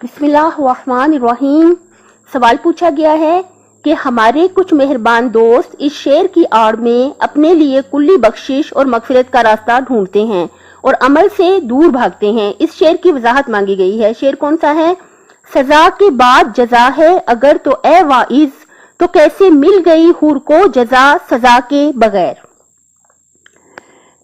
بسم اللہ الرحمن الرحیم۔ سوال پوچھا گیا ہے کہ ہمارے کچھ مہربان دوست اس شعر کی آڑ میں اپنے لیے کلی بخشش اور مغفرت کا راستہ ڈھونڈتے ہیں اور عمل سے دور بھاگتے ہیں۔ اس شعر کی وضاحت مانگی گئی ہے۔ شعر کون سا ہے؟ سزا کے بعد جزا ہے اگر تو اے واعظ، تو کیسے مل گئی حور کو جزا سزا کے بغیر۔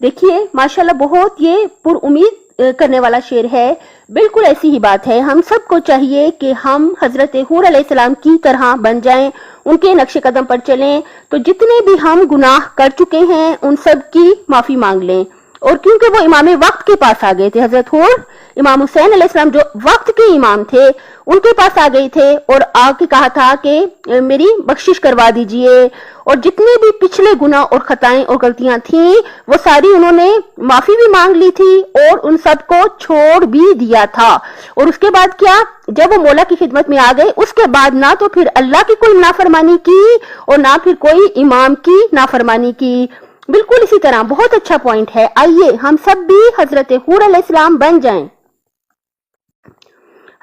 دیکھیے ماشاءاللہ بہت یہ پر امید کرنے والا شعر ہے۔ بالکل ایسی ہی بات ہے۔ ہم سب کو چاہیے کہ ہم حضرت حور علیہ السلام کی طرح بن جائیں، ان کے نقش قدم پر چلیں، تو جتنے بھی ہم گناہ کر چکے ہیں ان سب کی معافی مانگ لیں۔ اور کیونکہ وہ امام وقت کے پاس آ گئے تھے، حضرت حور امام حسین علیہ السلام جو وقت کے امام تھے ان کے پاس آ گئی تھے اور آ کے کہا تھا کہ میری بخشش کروا دیجئے، اور جتنے بھی پچھلے گناہ اور خطائیں اور غلطیاں تھیں وہ ساری انہوں نے معافی بھی مانگ لی تھی اور ان سب کو چھوڑ بھی دیا تھا۔ اور اس کے بعد کیا؟ جب وہ مولا کی خدمت میں آ گئے اس کے بعد نہ تو پھر اللہ کی کوئی نافرمانی کی اور نہ پھر کوئی امام کی نافرمانی کی۔ بالکل اسی طرح بہت اچھا پوائنٹ ہے۔ آئیے ہم سب بھی حضرت حور علیہ السلام بن جائیں،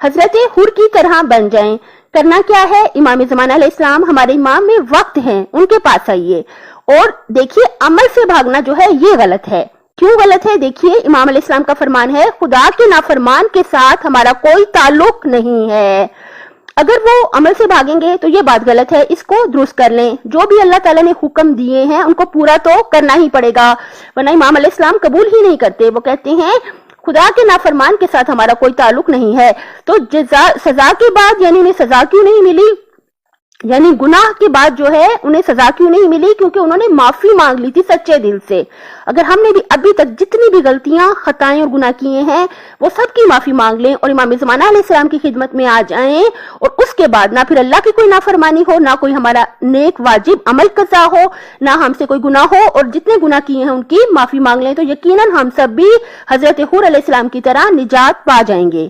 حضرت حور کی طرح بن جائیں۔ کرنا کیا ہے؟ امام زمانہ علیہ السلام ہمارے امام میں وقت ہیں، ان کے پاس آئیے اور دیکھیے عمل سے بھاگنا جو ہے یہ غلط ہے۔ کیوں غلط ہے؟ دیکھیے امام علیہ السلام کا فرمان ہے خدا کے نافرمان کے ساتھ ہمارا کوئی تعلق نہیں ہے۔ اگر وہ عمل سے بھاگیں گے تو یہ بات غلط ہے، اس کو درست کر لیں۔ جو بھی اللہ تعالیٰ نے حکم دیے ہیں ان کو پورا تو کرنا ہی پڑے گا، ورنہ امام علیہ السلام قبول ہی نہیں کرتے۔ وہ کہتے ہیں خدا کے نافرمان کے ساتھ ہمارا کوئی تعلق نہیں ہے۔ تو سزا کے بعد یعنی انہیں سزا کیوں نہیں ملی؟ یعنی گناہ کے بعد جو ہے انہیں سزا کیوں نہیں ملی؟ کیونکہ انہوں نے معافی مانگ لی تھی سچے دل سے۔ اگر ہم نے بھی ابھی تک جتنی بھی غلطیاں خطائیں اور گناہ کیے ہیں وہ سب کی معافی مانگ لیں اور امام زمانہ علیہ السلام کی خدمت میں آ جائیں، اور اس کے بعد نہ پھر اللہ کی کوئی نافرمانی ہو، نہ کوئی ہمارا نیک واجب عمل قضا ہو، نہ ہم سے کوئی گناہ ہو، اور جتنے گناہ کیے ہیں ان کی معافی مانگ لیں، تو یقیناً ہم سب بھی حضرت حور علیہ السلام کی طرح نجات پا جائیں گے۔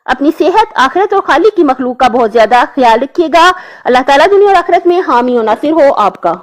اپنی صحت، آخرت اور خالق کی مخلوق کا بہت زیادہ خیال رکھیے گا۔ اللہ تعالیٰ دنیا اور آخرت میں حامی و ناصر ہو آپ کا۔